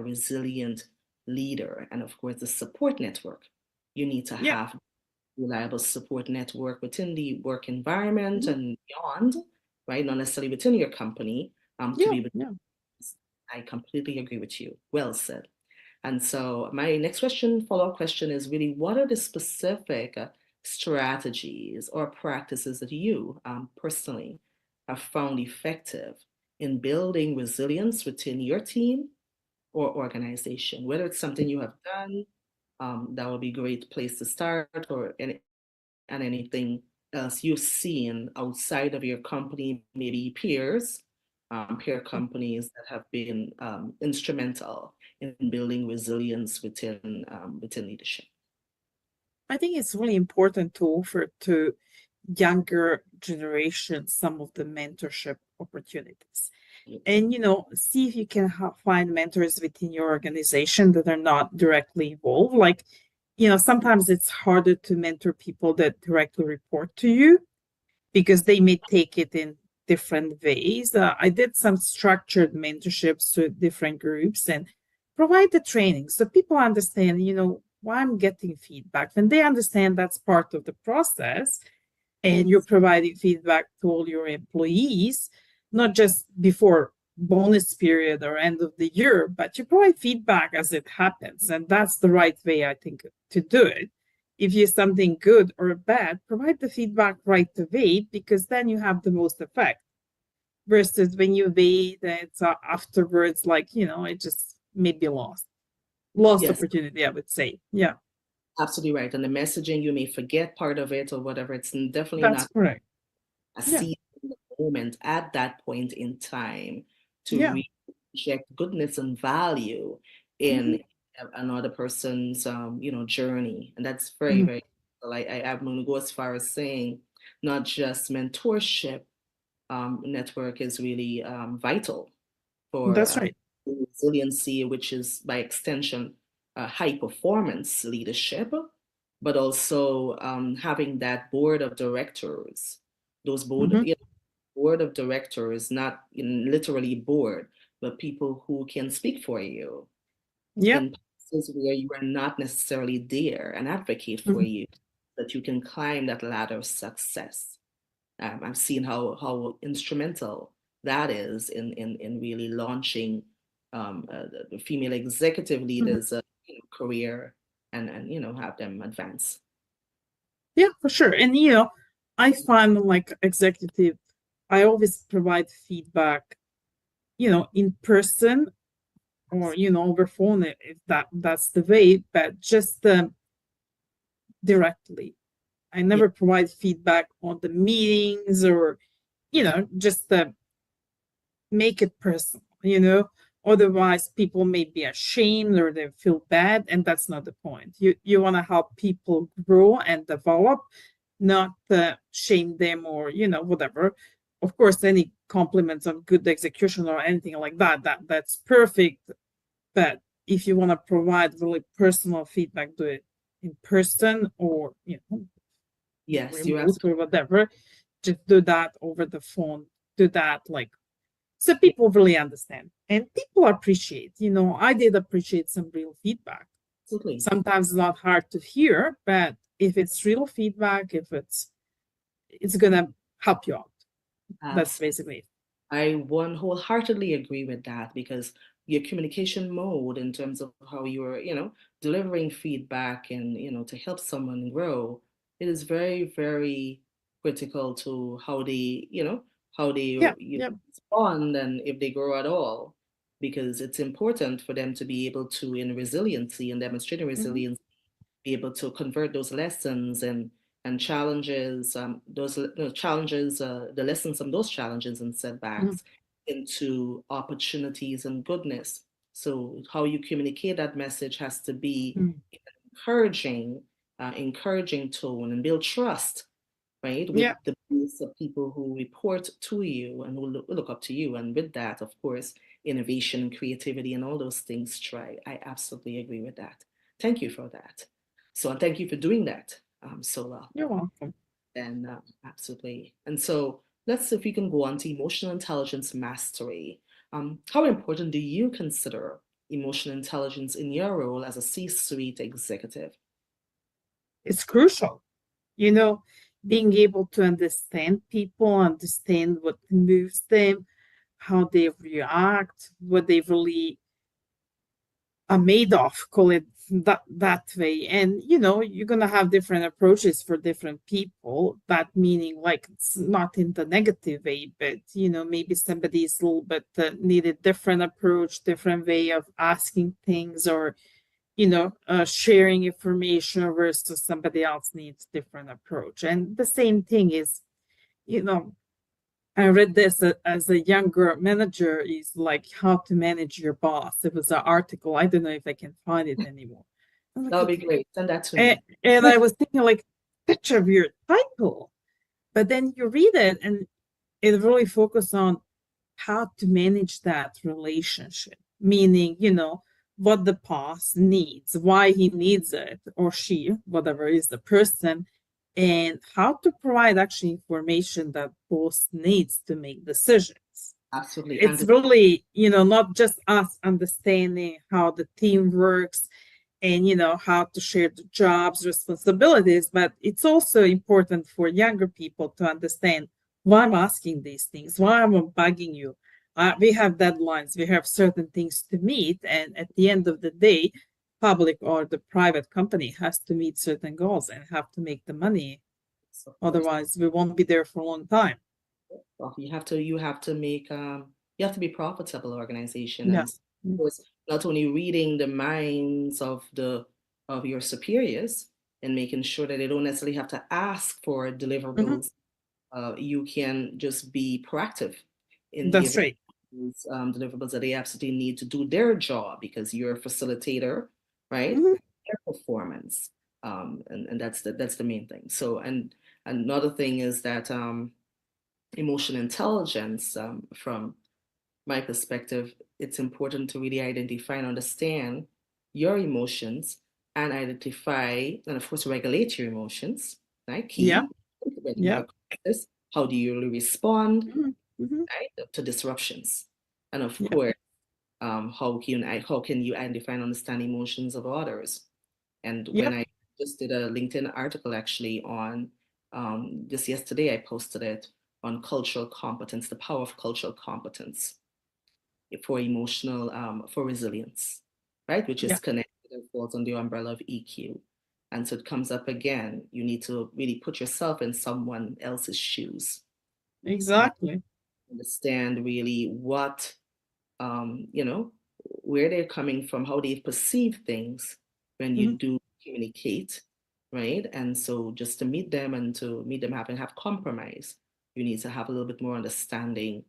resilient leader. And of course, the support network. You need to Yeah. have reliable support network within the work environment Mhm. and beyond, right? Not necessarily within your company, to Yeah. be able Yeah. to. I completely agree with you. Well said. And so my next question, follow-up question is really, what are the specific strategies or practices that you personally have found effective in building resilience within your team or organization? Whether it's something you have done, that would be a great place to start, or anything else you've seen outside of your company, maybe peers, peer companies that have been instrumental in building resilience within leadership. I think it's really important to offer to younger generations some of the mentorship opportunities. And, see if you can find mentors within your organization that are not directly involved. Like, sometimes it's harder to mentor people that directly report to you because they may take it in different ways. I did some structured mentorships to different groups and provide the training so people understand, why I'm getting feedback. When they understand that's part of the process, and you're providing feedback to all your employees, not just before bonus period or end of the year, but you provide feedback as it happens. And that's the right way, I think, to do it. If you something good or bad, provide the feedback right away, because then you have the most effect. Versus when you wait and it's afterwards, like, it just may be lost Yes, opportunity, I would say. Yeah, absolutely right. And the messaging, you may forget part of it or whatever. It's definitely that's not correct. a Yeah, seed in the moment at that point in time yeah. to reject goodness and value Mhm. in another person's journey. And that's very, Mhm. very, like I'm going to go as far as saying not just mentorship network is really vital for That's right. resiliency, which is by extension high performance leadership, but also having that board of directors, those Hmm. board of directors, not literally board, but people who can speak for you Yeah. in places where you are not necessarily there and advocate for Mhm. you, that you can climb that ladder of success. I've seen how instrumental that is in really launching the female executive Mhm. leaders' career and have them advance. Yeah, for sure. And I find like executive, I always provide feedback, in person or over phone if that's the way, but just directly. I Yeah. never provide feedback on the meetings or just make it personal. Otherwise people may be ashamed or they feel bad, and that's not the point. You want to help people grow and develop, not shame them or whatever. Of course, any compliments on good execution or anything like that's perfect. But if you want to provide really personal feedback, do it in person or Yes, you're remote absolutely or whatever. Just do that over the phone. Do that like so people really understand and people appreciate. I did appreciate some real feedback. absolutely. Sometimes it's not hard to hear, but if it's real feedback, if it's gonna help you out. That's Absolutely. basically it. I one wholeheartedly agree with that because your communication mode in terms of how you're, delivering feedback and, to help someone grow, it is very, very critical to how they, how they Yeah, yeah. respond and if they grow at all, because it's important for them to be able to, in resiliency and demonstrating Hmm. resilience, be able to convert those lessons and challenges, challenges, the lessons from those challenges and Hmm. setbacks into opportunities and goodness. So how you communicate that message has to be Hmm. encouraging, encouraging tone and build trust, right, with Yeah, the base of people who report to you and who look up to you. And with that, of course, innovation and creativity and all those things try. I absolutely agree with that. Thank you for that. So, and thank you for doing that so well. you're welcome. And absolutely. And so, let's see if we can go on to emotional intelligence mastery. How important do you consider emotional intelligence in your role as a C-suite executive? It's crucial, you know, being able to understand people, understand what moves them, how they react, what they really are made of, call it that way. And you're gonna have different approaches for different people. That meaning, like, it's not in the negative way, but maybe somebody's a little bit need a different approach, different way of asking things, or sharing information versus somebody else needs different approach. And the same thing is, you know, I read this as a younger manager is like how to manage your boss. It was an article. I don't know if I can find it anymore. I'm like, That would be okay. great. Send that to And, me. and I was thinking, like, such a weird title. But then you read it and it really focuses on how to manage that relationship, meaning, what the boss needs, why he needs it, or she, whatever is the person, and how to provide actually information that boss needs to make decisions. Absolutely. It's And really, not just us understanding how the team works and, how to share the jobs, responsibilities, but it's also important for younger people to understand why I'm asking these things, why I'm bugging you. We have deadlines, we have certain things to meet, and at the end of the day, public or the private company has to meet certain goals and have to make the money. of course, Otherwise, we won't be there for a long time. well, you have to be profitable organization. Yeah. And of course, not only reading the minds of your superiors and making sure that they don't necessarily have to ask for Mhm. deliverables. You can just be proactive in That's giving right. these deliverables that they absolutely need to do their job because you're a facilitator, right? Mhm. Their performance, and that's the main thing. So, and another thing is that emotional intelligence, from my perspective, it's important to really identify and understand your emotions and identify and of course regulate your emotions, right? Yeah. Key when you have Yeah. a crisis, how do you really respond, Mhm. Mhm. right, to disruptions? And of Yeah. course, how can you identify and understand emotions of others? And when Yep. I just did a LinkedIn article actually on just yesterday, I posted it on cultural competence, the power of cultural competence for for resilience, right? Which is Yeah. connected and falls under the umbrella of EQ. And so it comes up again. You need to really put yourself in someone else's shoes and Exactly. understand really what, where they're coming from, how they perceive things when you Mhm. do communicate, right? And so just to meet them and to meet them have compromise, you need to have a little bit more understanding,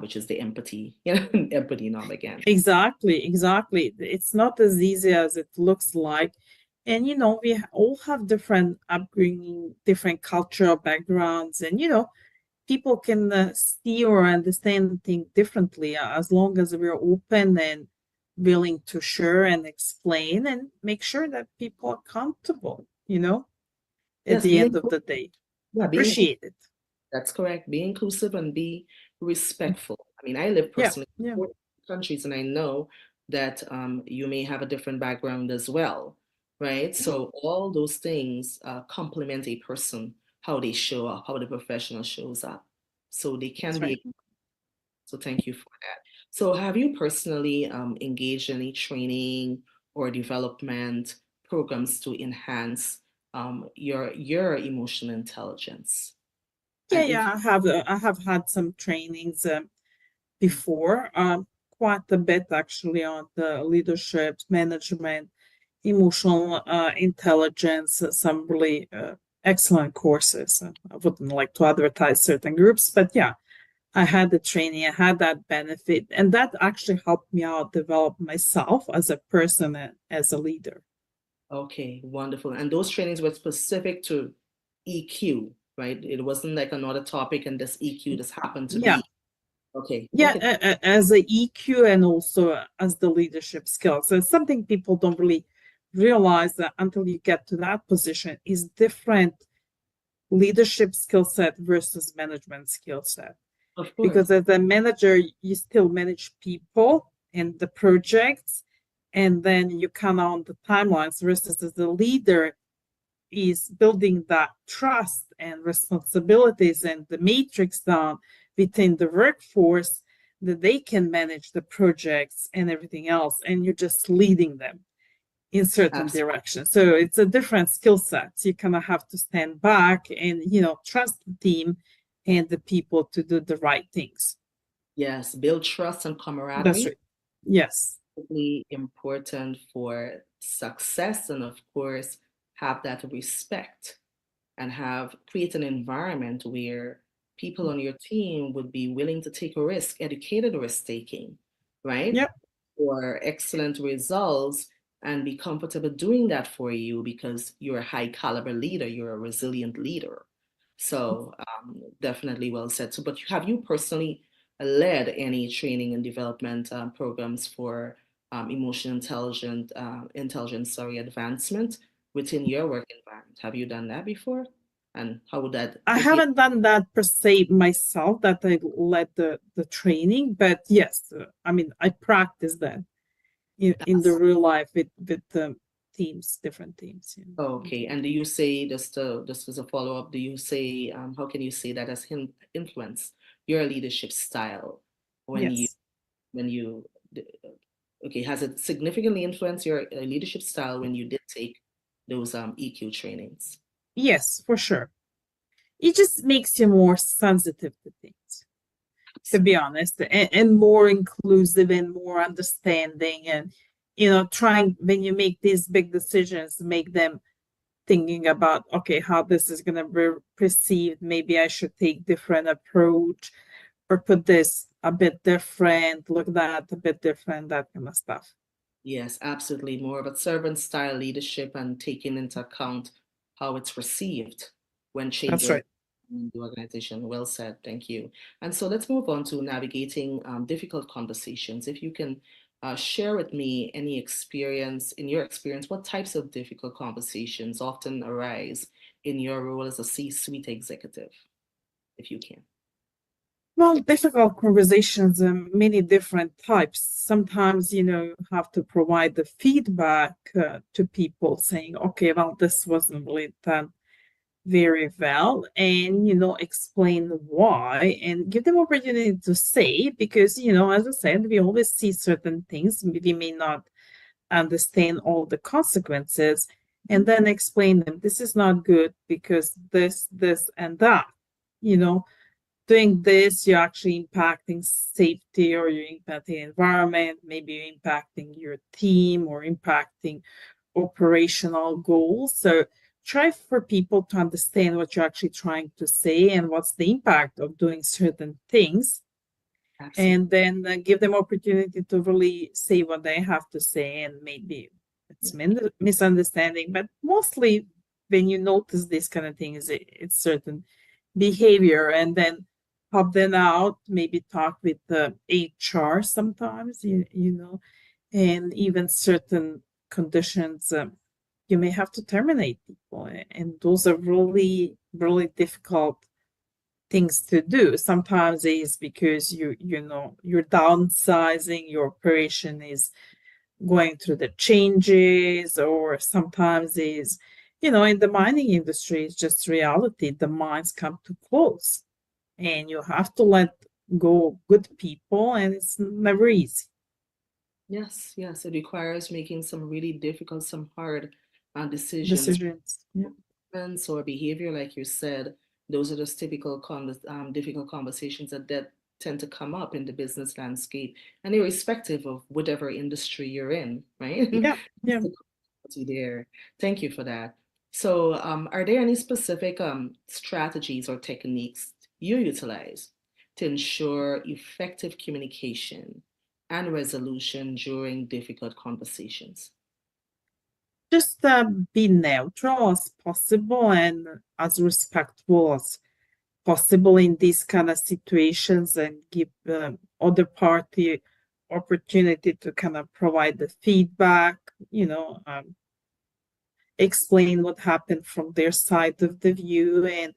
which is the empathy, empathy knob again. Exactly. Exactly. It's not as easy as it looks like. And, we all have different upbringing, different cultural backgrounds, and, people can see or understand things differently as long as we're open and willing to share and explain and make sure that people are comfortable, at Yes, the end of the day. yeah, Appreciate it. that's correct. Be inclusive and be respectful. I mean, I live Yeah. personally Yeah. in 40 countries, and I know that you may have a different background as well, right? Mhm. So all those things complement a person, how they show up, how the professional shows up. So they can That's right. be. So thank you for that. So have you personally engaged in any training or development programs to enhance your emotional intelligence? Yeah, And if yeah, I have had some trainings before, quite a bit actually on the leadership, management, emotional intelligence, some really excellent courses. I wouldn't like to advertise certain groups, but yeah, I had the training, I had that benefit, and that actually helped me out develop myself as a person and as a leader. Okay, wonderful. And those trainings were specific to EQ, right? It wasn't like another topic and this EQ just happened to Yeah, be. Okay, yeah, okay. as a EQ and also as the leadership skills. So it's something people don't really realize that until you get to that position is different leadership skill set versus management skill set. Of course. Because as a manager, you still manage people and the projects, and then you count on the timelines versus as the leader is building that trust and responsibilities and the matrix down within the workforce that they can manage the projects and everything else, and you're just leading them in certain Absolutely. directions. So it's a different skill set. You kind of have to stand back and trust the team and the people to do the right things. Yes, build trust and That's camaraderie. right. Yes. Really important for success, and of course, have that respect and have create an environment where people on your team would be willing to take a risk, educated risk taking, right? Yep. For excellent results and be comfortable doing that for you because you're a high caliber leader, you're a resilient leader. So definitely well said. So, but have you personally led any training and development programs for emotional intelligence, advancement within your work environment? Have you done that before? And how would that, I if you, haven't done that per se myself, that I led the training, but yes, I mean, I practice that in the real life with the teams, different teams. okay, and do you say, just as a follow-up, do you say, how can you say that has influenced your leadership style when you Yes. when you d- okay, has it significantly influenced your leadership style when you did take those EQ trainings? Yes, for sure. It just makes you more sensitive to things, to be honest, and more inclusive and more understanding, and trying when you make these big decisions, make them thinking about, okay, how this is going to be perceived. Maybe I should take different approach or put this a bit different, look at that a bit different, that kind of stuff. Yes, absolutely. More of a servant style leadership and taking into account how it's received when That's changes right. in the organization. Well said. Thank you. And so let's move on to navigating difficult conversations. If you can share with me any experience, in your experience, what types of difficult conversations often arise in your role as a C-suite executive, if you can. Well, difficult conversations, many different types. Sometimes, have to provide the feedback to people saying, okay, well, this wasn't really done very well, and, explain why and give them opportunity to say, because, as I said, we always see certain things. We may not understand all the consequences, and then explain them. This is not good because this, and that, you know doing this, you're actually impacting safety, or you're impacting the environment, maybe you're impacting your team or impacting operational goals. So try for people to understand what you're actually trying to say and what's the impact of doing certain things. Absolutely. And then give them opportunity to really say what they have to say, and maybe it's misunderstanding, but mostly when you notice this kind of things, it's certain behavior, and then help them out, maybe talk with the HR sometimes, and even certain conditions, you may have to terminate people, and those are really, really difficult things to do. Sometimes it is because you're downsizing, your operation is going through the changes, or sometimes is in the mining industry, it's just reality. The mines come to close, and you have to let go good people, and it's never easy. Yes, yes, it requires making some really difficult, some hard decisions, Decisions. Yeah. or behavior, like you said. Those are just typical difficult conversations that tend to come up in the business landscape, and irrespective of whatever industry you're in, right? Yeah. Yeah. There. Thank you for that. So, are there any specific strategies or techniques you utilize to ensure effective communication and resolution during difficult conversations? Just be neutral as possible and as respectful as possible in these kind of situations, and give other party opportunity to kind of provide the feedback, explain what happened from their side of the view, and